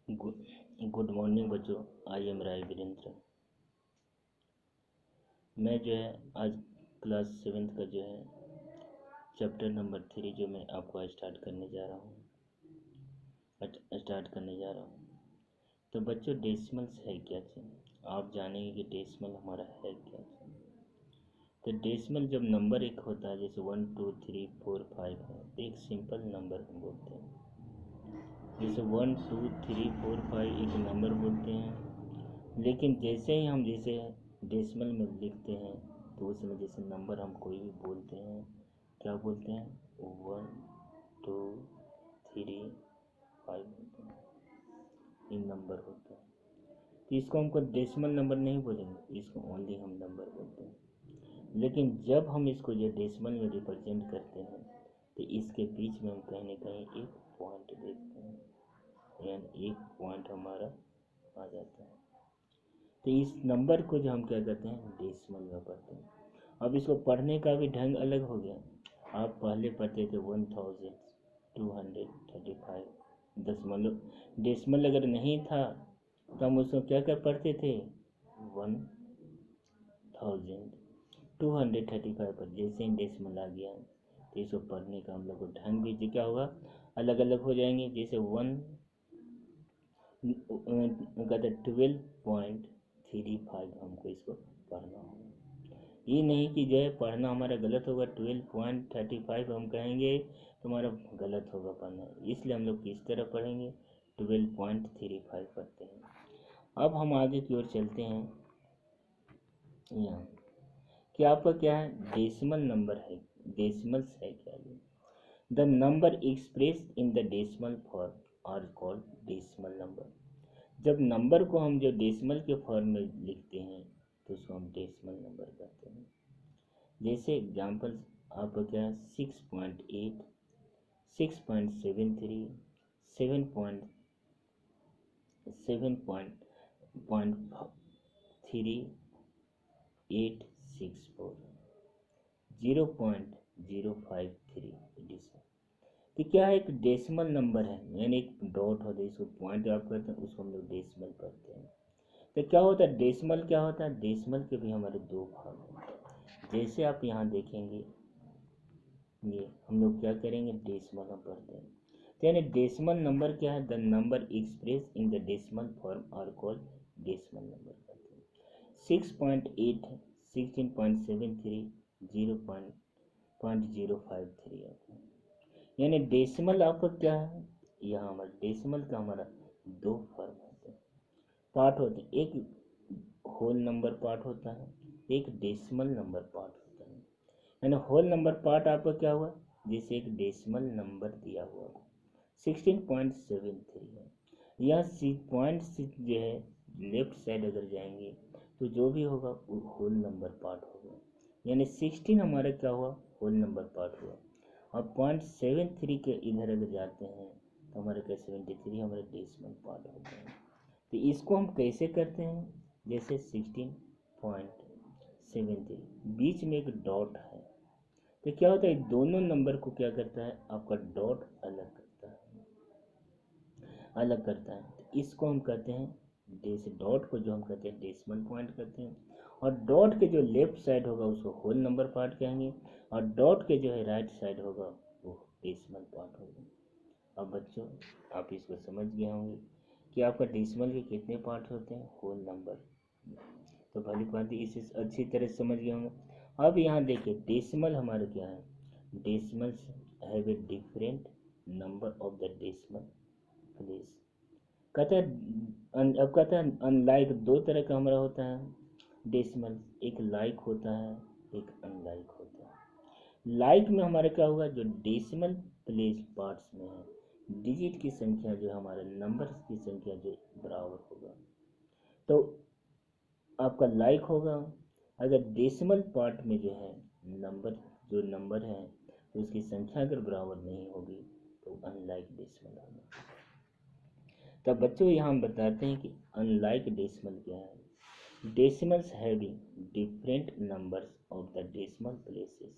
Good morning बच्चों। I am राय वीरेंद्र। मैं जो है आज क्लास 7th का जो है चैप्टर नंबर 3 जो मैं आपको स्टार्ट करने जा रहा हूँ। तो बच्चों डेसिमल्स है क्या चीज़, आप जानेंगे कि डेसिमल हमारा है क्या चीज़। तो डेसिमल जब नंबर एक होता है, जैसे 1 2 3 4 5 है, तो एक सिंपल नंबर हम बोलते हैं। जैसे 1 2 3 4 5 एक नंबर बोलते हैं, लेकिन जैसे ही हम जैसे डेसिमल में लिखते हैं तो उसमें जैसे नंबर हम कोई भी बोलते हैं, क्या बोलते हैं, 1 2 3 5 ये नंबर होते हैं। तो इसको हमको डेसिमल नंबर नहीं बोलेंगे, इसको ओनली हम नंबर बोलते हैं। लेकिन जब हम इसको जो डेसिमल में रिप्रेजेंट करते हैं तो इसके बीच में हम कहीं ना कहीं एक पॉइंट देखते हैं, यानी एक पॉइंट हमारा आ जाता है। तो इस नंबर को जो हम क्या कहते हैं, डेसिमल में पढ़ते हैं। अब इसको पढ़ने का भी ढंग अलग हो गया। आप पहले पढ़ते थे 1235 दशमलव। डेसिमल अगर नहीं था तो हम उसको क्या कर पढ़ते थे, 1235 पर। जैसे ही डेसिमल आ गया तो इसको पढ़ने का हम लोग को ढंग भी जो क्या होगा, अलग अलग हो जाएंगे। जैसे 1 कहते 12.35 हमको इसको पढ़ना होगा। ये नहीं कि जो है पढ़ना हमारा गलत होगा, 12.35 हम कहेंगे तो हमारा गलत होगा पढ़ना, इसलिए हम लोग किस तरह पढ़ेंगे, 12.35 पढ़ते हैं। अब हम आगे की ओर चलते हैं। यहाँ कि आपका क्या है, डेसिमल नंबर है, डेसिमल्स है क्या ये। The number express in the decimal form are called decimal number. जब नंबर को हम जो डेसिमल के फॉर्म में लिखते हैं तो उसको हम डेसिमल नंबर कहते हैं। जैसे एग्जाम्पल्स आपका क्या है, 6.8 6.73 7.864 0.053 एडिशन। तो क्या है, एक डेसिमल नंबर है, यानी एक डॉट होता है, इसको पॉइंट आप करते हैं, उसको हम लोग डेसिमल करते हैं। तो क्या होता है डेसिमल, क्या होता है, डेसिमल के भी हमारे दो भाग हैं। जैसे आप यहाँ देखेंगे, ये हम लोग क्या करेंगे, डेसिमल हम पढ़ते हैं। तो यानी डेसिमल नंबर क्या है, the number express in the decimal form are called decimal number कहते हैं। 6.8 है, 16.73 0.053 आता है। यानी डेसिमल आपका क्या है, यहाँ हमारा डेसिमल का हमारा दो फॉर्म होते हैं, पार्ट होते हैं। एक होल नंबर पार्ट होता है, एक डेसिमल नंबर पार्ट होता है। यानी होल नंबर पार्ट आपका क्या हुआ, जैसे एक डेसिमल नंबर दिया हुआ 16.73 है, यह 6 जो है लेफ्ट साइड अगर जाएंगे तो जो भी होगा वो होल नंबर पार्ट होगा। यानी 16 हमारा क्या हुआ, होल नंबर पार्ट हुआ। और 0.73 के इधर अगर जाते हैं तो हमारे क्या 73 हमारे डेसिमल पार्ट होते हैं। तो इसको हम कैसे करते हैं, जैसे 16.73 बीच में एक डॉट है, तो क्या होता है दोनों नंबर को क्या करता है, आपका डॉट अलग करता है। तो इसको हम कहते हैं डॉट को जो हम कहते हैं डेसिमल पॉइंट कहते हैं। और डॉट के जो लेफ्ट साइड होगा उसको होल नंबर पार्ट कहेंगे, और डॉट के जो है राइट साइड होगा वो डेसिमल पार्ट होगा। अब बच्चों आप इसको समझ गए होंगे कि आपका डेसिमल के कितने पार्ट होते हैं, होल नंबर। तो भली भांति इसे अच्छी तरह समझ गए होंगे। अब यहाँ देखिए डेसिमल हमारा क्या है, decimals have a different number of the decimal place. कहता है अब कहता है अनलाइक, दो तरह का हमारा होता है डेसिमल, एक लाइक होता है, एक अनलाइक होता है। लाइक में हमारा क्या होगा, जो डेसिमल प्लेस पार्ट्स में है डिजिट की संख्या जो हमारे नंबर की संख्या जो बराबर होगा तो आपका लाइक होगा। अगर डेसिमल पार्ट में जो है नंबर है तो उसकी संख्या अगर बराबर नहीं होगी तो अनलाइक डेसिमल होगा। तब बच्चों यहाँ हम बताते हैं कि अनलाइक डेसिमल क्या है। Decimals having different numbers of the decimal places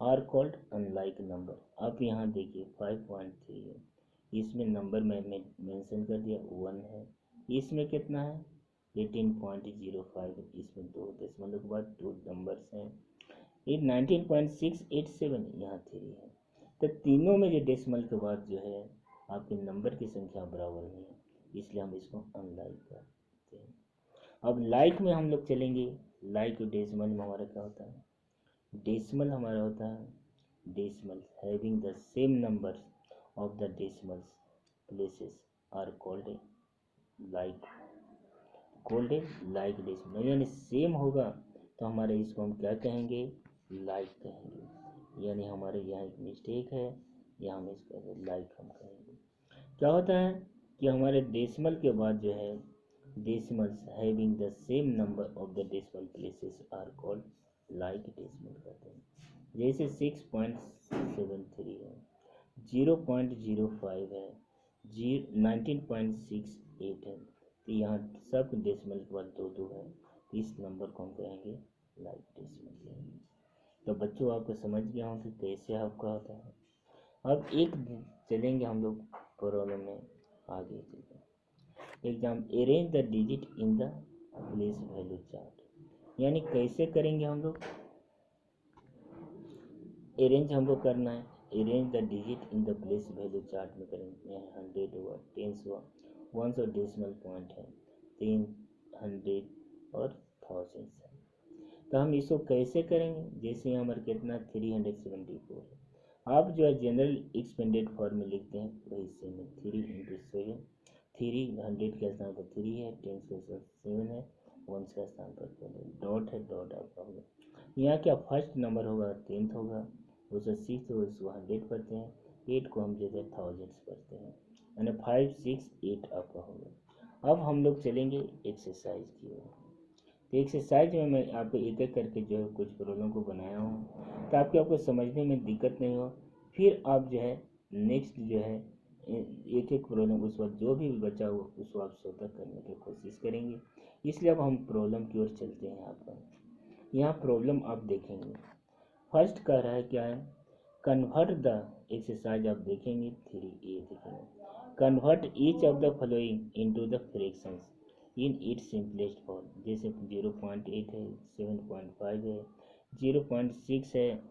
are called unlike number. आप यहाँ देखिए 5.3 है, इसमें नंबर मैं मेंशन कर दिया 1 है। इसमें कितना है 18.05, इसमें 2 दशमलव के बाद 2 नंबर्स हैं। ये 19.687 यहाँ 3 है। तो तीनों में जो डेसिमल के बाद जो है आपके नंबर की संख्या बराबर नहीं है, इसलिए हम इसको अनलाइक करते हैं। अब लाइक में हम लोग चलेंगे। लाइक डेसिमल में हमारा क्या होता है, डेसिमल हमारा होता है decimal having the same numbers of the decimals places are called like, like decimal, यानी सेम होगा तो हमारे इसको हम क्या कहेंगे, लाइक कहेंगे। यानी हमारे यहाँ एक मिस्टेक है, यहाँ हम इसको लाइक हम कहेंगे। क्या होता है कि हमारे डेसिमल के बाद जो है decimals having the same number of the decimal places are called like decimal कहते हैं। जैसे 6.73 है, 0.05 है, 19.68 है, तो यहाँ सब डेसिमल के बाद 2 है, तो इस नंबर को हम कहेंगे लाइक डेसिमल कहेंगे। तो बच्चों आपको समझ गया हूँ कि कैसे आपका होता है। अब एक चलेंगे हम लोग प्रॉब्लम में आगे चलते हैं। Exam arrange the digit in the place value chart, यानी कैसे करेंगे हम लोग, अरेंज हमको करना है। Arrange the digit in the place value chart में करेंगे। 100 हुआ, 10 हुआ, 1 और डेसिमल पॉइंट है, 300 और 1000 है। तो हम इसको कैसे करेंगे, जैसे यहाँ हमारे कितना 374 है। आप जो है जनरल एक्सपेंडेड फॉर्म में लिखते हैं वही सेम है, 3 इंटू 7, 300 के स्थान पर 3 है, 10 के स्थान 7 है, 1 के स्थान पर 4 है, डॉट है, डॉट आपका होगा। यहाँ क्या फर्स्ट नंबर होगा 10th होगा, उसको 6 होगा, उसको 100 पढ़ते हैं, 8 को हम जैसे थाउजेंड्स पढ़ते हैं, यानी 5, 6, 8 आपका होगा। अब हम लोग चलेंगे एक्सरसाइज की ओर। तो एक्सरसाइज में मैं आपको एक एक करके जो है कुछ प्रॉब्लम को बनाया हूँ ताकि आपको समझने में दिक्कत नहीं हो। फिर आप जो है नेक्स्ट जो है एक एक प्रॉब्लम उस वक्त जो भी बचा हो उसको आप स्वतः करने की कोशिश करेंगे। इसलिए अब हम प्रॉब्लम की ओर चलते हैं। आपका यहाँ प्रॉब्लम आप देखेंगे, फर्स्ट कह रहा है क्या है, कन्वर्ट द एक्सरसाइज आप देखेंगे 3A देखेंगे, convert each of the following into the fractions in its simplest form. जैसे 0.8 है, 7.5 है, 0.6 है,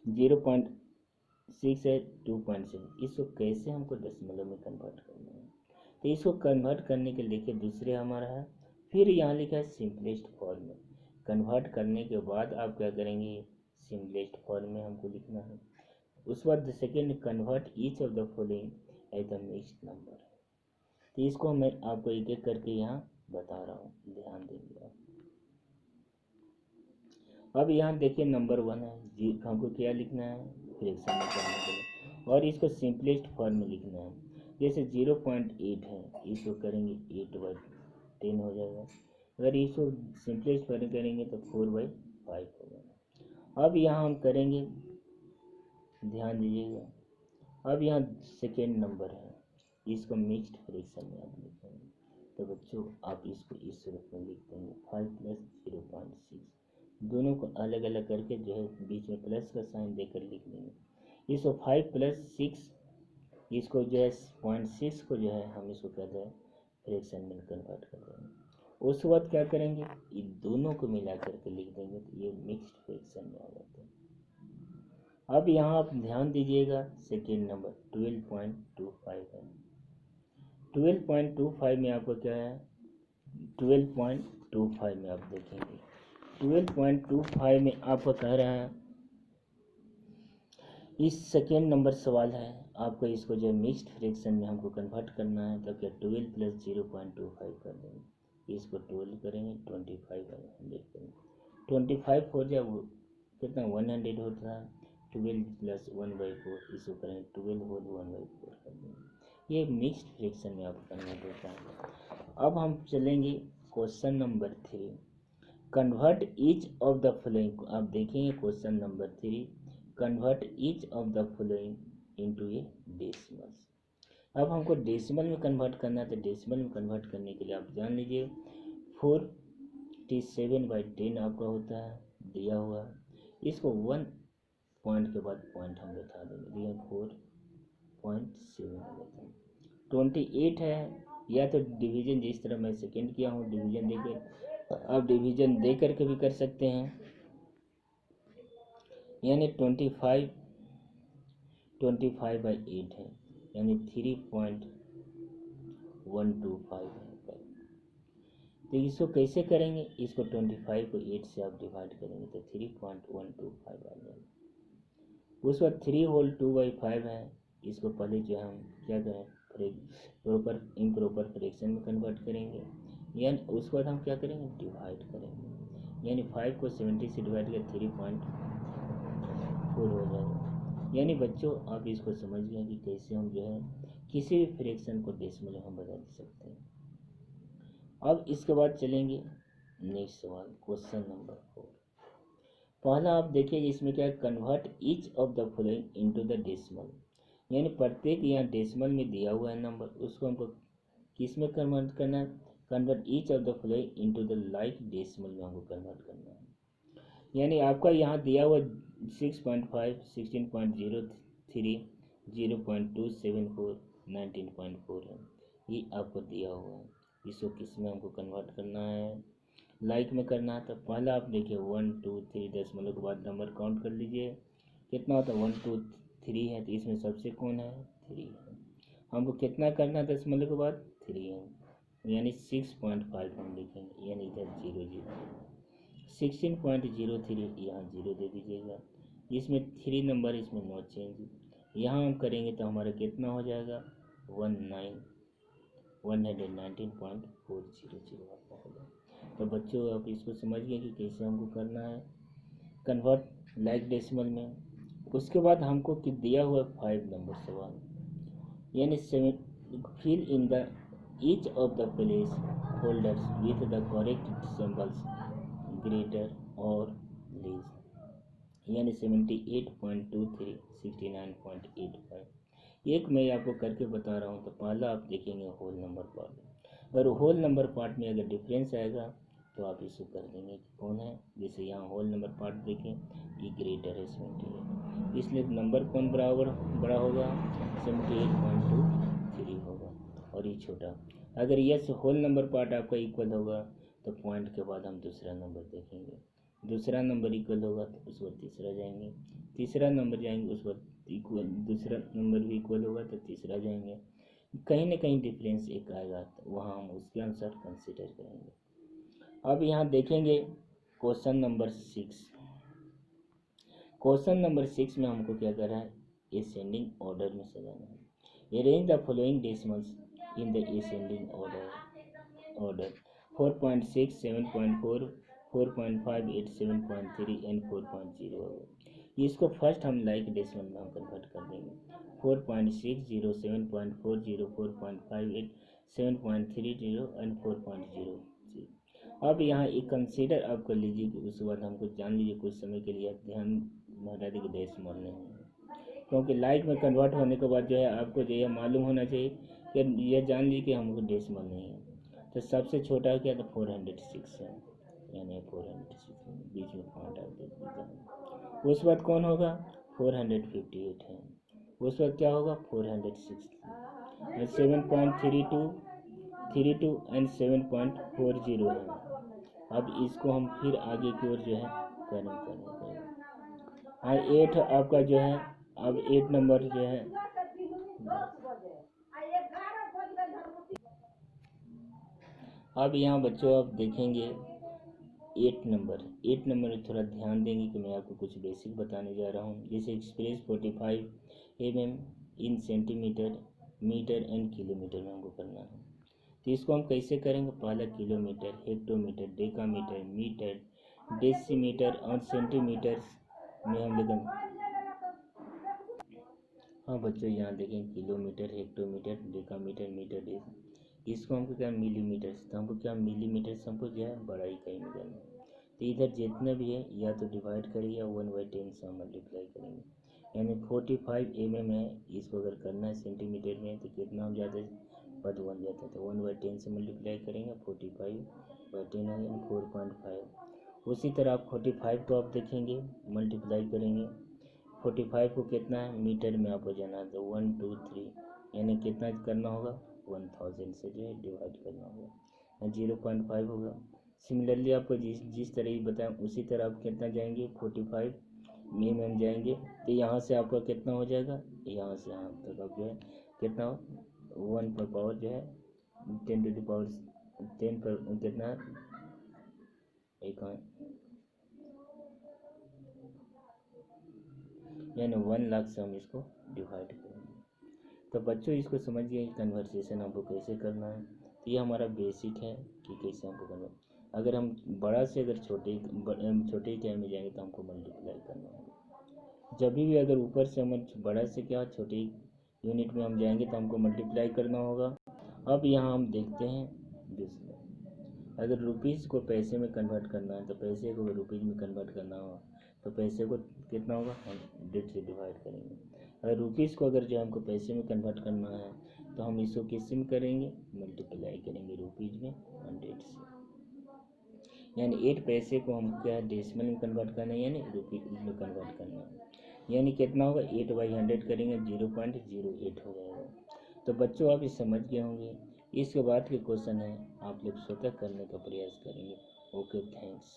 0.6 है, 2.7। इसको कैसे हमको दशमलव में कन्वर्ट करना है, तो इसको कन्वर्ट करने के लिए दूसरे हमारा है, फिर यहाँ लिखा है सिंपलेस्ट फॉर्म में। कन्वर्ट करने के बाद आप क्या करेंगे, सिंपलेस्ट फॉर्म में हमको लिखना है। उस बाद second convert each of the following as the mixed number. तो इसको मैं आपको एक एक करके यहाँ बता रहा हूँ, ध्यान देंगे आप। अब यहाँ देखिए नंबर 1 है, जी हमको क्या लिखना है, फ्रैक्शन में करने के लिए, और इसको सिंपलेस्ट फॉर्म में लिखना है। जैसे 0.8 है, इसको करेंगे 8/10 हो जाएगा। अगर इसको सिंपलेस्ट फॉर्म में करेंगे तो 4/5 होगा। अब यहाँ हम करेंगे, ध्यान दीजिएगा, अब यहाँ सेकेंड नंबर है, इसको मिक्स्ड फ्रैक्शन में आप लिखेंगे। तो बच्चों आप इसको इस रूप में लिख देंगे 5 + 0.6, दोनों को अलग अलग करके जो है बीच में प्लस का साइन देकर लिख देंगे। इसको 5 + 6, इसको जो है 0.6 को जो है हम इसको कहते हैं फ्रैक्शन में कन्वर्ट कर देंगे। उस वक्त क्या करेंगे, इन दोनों को मिला करके लिख देंगे, तो ये मिक्स्ड फ्रैक्शन में आ जाते हैं। अब यहाँ आप ध्यान दीजिएगा, सेकेंड नंबर 12.25 है। 12.25 में आपको क्या है, 12.25 में आप देखेंगे, 12.25 में आपको कह रहा है, इस सेकेंड नंबर सवाल है, आपको इसको जो मिक्स्ड फ्रैक्शन में हमको कन्वर्ट करना है। तो क्या 12 + 0.25 कर देंगे, इसको 12 करेंगे, 25/100 करेंगे, 25 हो जाए वो कितना 100 होता है, 12 + 1/4 इसको करेंगे 12 होल 1/4 कर देंगे। ये मिक्स्ड फ्रैक्शन में आपको कन्वर्ट होता है। अब हम चलेंगे question number 3, convert each of the following. आप देखेंगे question number 3, convert each of the following into A decimals. अब हमको डेसिमल में कन्वर्ट करना है, तो डेसिमल में कन्वर्ट करने के लिए आप जान लीजिए 47/10 आपका होता है, दिया हुआ है। इसको 1 पॉइंट के बाद पॉइंट हम बैठा देंगे, दिया 4 0.7 हो जाता है। 28 है, या तो डिवीजन जिस तरह मैं सेकेंड किया हूँ डिवीजन देकर, आप डिवीजन दे करके भी कर सकते हैं। यानी 25/8 है, यानी 3.125 है। तो इसको कैसे करेंगे, इसको 25 को 8 से आप डिवाइड करेंगे तो 3.125 आ जाएगा। उस बाद 3 होल 2/5 है, इसको पहले जो हम क्या करें प्रॉपर इम्प्रॉपर फ्रैक्शन में कन्वर्ट करेंगे, यानी उसके बाद हम क्या करेंगे डिवाइड करेंगे, यानी 5 को 70 से डिवाइड कर 3.4 हो जाएगा। यानी बच्चों आप इसको समझ गए कि कैसे हम जो है किसी भी फ्रैक्शन को डेसिमल में हम बदल सकते हैं। अब इसके बाद चलेंगे नेक्स्ट सवाल, क्वेश्चन नंबर 4। पहला आप देखिए इसमें क्या है, convert each of the following into the decimal, यानी प्रत्येक यहाँ डेसिमल में दिया हुआ है नंबर, उसको हमको किस में कन्वर्ट करना है, convert each of the following into the like decimal में हमको कन्वर्ट करना है। यानी आपका यहाँ दिया हुआ 6.5, 16.03, 0.274, 19.4 है, ये आपको दिया हुआ है। इसको किस में हमको कन्वर्ट करना है, लाइक में करना है। तो पहला आप देखिए 1 2 3 दशमलव के बाद नंबर काउंट कर लीजिए, कितना होता है 1 2 3 है, तो इसमें सबसे कौन है 3 है। हमको कितना करना है दशमलव के बाद 3 है, यानी 6.5 हम लिखेंगे, यानी इधर 0 0 16.03 यहाँ 0 दे दीजिएगा। इसमें 3 नंबर, इसमें नो चेंज। यहाँ हम करेंगे तो हमारा कितना हो जाएगा 119.400 आपका होगा। तो बच्चों आप इसको समझ गए कि कैसे हमको करना है कन्वर्ट लाइक डेसिमल में। उसके बाद हमको कि दिया हुआ 5 नंबर सवाल, यानी 7 fill in the each of the place holders with the correct symbols greater और लेस, यानी 78.23, 69.85। एक मैं आपको करके बता रहा हूँ। तो पहला आप देखेंगे होल नंबर पार्ट, अगर होल नंबर पार्ट में अगर डिफरेंस आएगा तो आप इसको कर देंगे कि कौन है। जैसे यहाँ होल नंबर पार्ट देखें, ये ग्रेटर है 78, इसलिए नंबर कौन बड़ा होगा 78.23 होगा, और ये छोटा। अगर यस होल नंबर पार्ट आपका इक्वल होगा तो पॉइंट के बाद हम दूसरा नंबर देखेंगे, दूसरा नंबर इक्वल होगा तो उस पर तीसरा जाएंगे, तीसरा नंबर जाएंगे उस पर इक्वल, दूसरा नंबर भी इक्वल होगा तो तीसरा जाएंगे। कहीं ना कहीं डिफरेंस एक आएगा तो वहाँ हम उसके अनुसार कंसिडर करेंगे। अब यहाँ देखेंगे क्वेश्चन नंबर 6। क्वेश्चन नंबर 6 में हमको क्या कर रहा है, असेंडिंग ऑर्डर में सजाना है। Arrange the following decimals in the ascending order 4.6, 7.4, 4.5, 8, 7.3 and 4.0। इसको फर्स्ट हम लाइक डेसिमल में हम कन्वर्ट कर देंगे, 4.60, 7.40, 4.58, 7.30 एंड 4.0। अब यहाँ एक कंसीडर आप कर लीजिए कि उसके बाद हमको जान लीजिए कुछ समय के लिए ध्यान में हटा दी कि डेसिमल नहीं है, क्योंकि लाइक में कन्वर्ट होने के बाद जो है आपको जो है मालूम होना चाहिए कि यह जान लीजिए कि हमको डेसिमल नहीं है। तो सबसे छोटा क्या था 406 है, यानी 406 बीच में पॉइंट आप देख लीजिए। उस बाद कौन होगा 458 है, उस बाद क्या होगा 460, 7.32 एंड 7.40 है। अब इसको हम फिर आगे की ओर जो है करेंगे। 8 आपका जो है, अब 8 नंबर जो है, अब यहाँ बच्चों आप देखेंगे 8 नंबर में थोड़ा ध्यान देंगे कि मैं आपको कुछ बेसिक बताने जा रहा हूँ। जैसे express 45 mm in centimetre, metre and kilometre में हमको करना है। तो इसको हम कैसे करेंगे, पहला kilometre, hectometre, decametre, metre, decimetre और सेंटीमीटर में हम लेकर। हाँ बच्चों यहाँ देखें किलोमीटर, हेक्टोमीटर, डेकामीटर, मीटर, डेस, इसको हमको क्या मिलीमीटर, तो हमको क्या मिलीमीटर से हमको जो है बड़ा इकाई में करना है। तो इधर जितना भी है या तो डिवाइड करेंगे या 1/10 से हम मल्टीप्लाई करेंगे, यानी 45 mm है, इसको अगर करना है सेंटीमीटर में तो कितना हो जाता है पद बन जाता है। तो 1/10 से मल्टीप्लाई करेंगे 45/10 है, यानी 4.5। उसी तरह आप 45 को आप देखेंगे मल्टीप्लाई करेंगे 45 को कितना है मीटर में आपको जाना है, तो 1 2 3 यानी कितना करना होगा 1000 से जो है डिवाइड करना होगा, 0.5 होगा। सिमिलरली आपको जिस तरह ही बताएं उसी तरह आप कितना जाएंगे 45 में हम जाएंगे, तो यहाँ से आपका कितना हो जाएगा, यहाँ से यहाँ तक आप जो है कितना 1 पर पावर जो है 10 टू द पावर 10 पर कितना एक यानी 1 लाख से हम इसको डिवाइड करेंगे। तो बच्चों इसको समझ गए कन्वर्सेशन हमको कैसे करना है। तो ये हमारा बेसिक है कि कैसे हमको करना। अगर हम बड़ा से अगर छोटे क्या में जाएंगे तो हमको मल्टीप्लाई करना होगा। जब भी अगर ऊपर से हम बड़ा से क्या छोटे यूनिट में हम जाएंगे तो हमको मल्टीप्लाई करना होगा। अब यहाँ हम देखते हैं दूसरा, अगर रुपीज़ को पैसे में कन्वर्ट करना है तो पैसे को रुपीज़ में कन्वर्ट करना होगा, तो पैसे को कितना होगा 100 से डिवाइड करेंगे। अगर रुपीज़ को अगर जो हमको पैसे में कन्वर्ट करना है तो हम इसको किस में करेंगे मल्टीप्लाई करेंगे रुपीज़ में 100 से, यानी 8 पैसे को हम क्या डेसिमल में कन्वर्ट करना है यानी रुपीज़ में कन्वर्ट करना है, यानी कितना होगा 8/100 करेंगे 0.08 हो जाएगा। तो बच्चों आप ये समझ गए होंगे। इसके बाद के क्वेश्चन है आप लोग स्वतः करने का प्रयास करेंगे। Okay, thanks.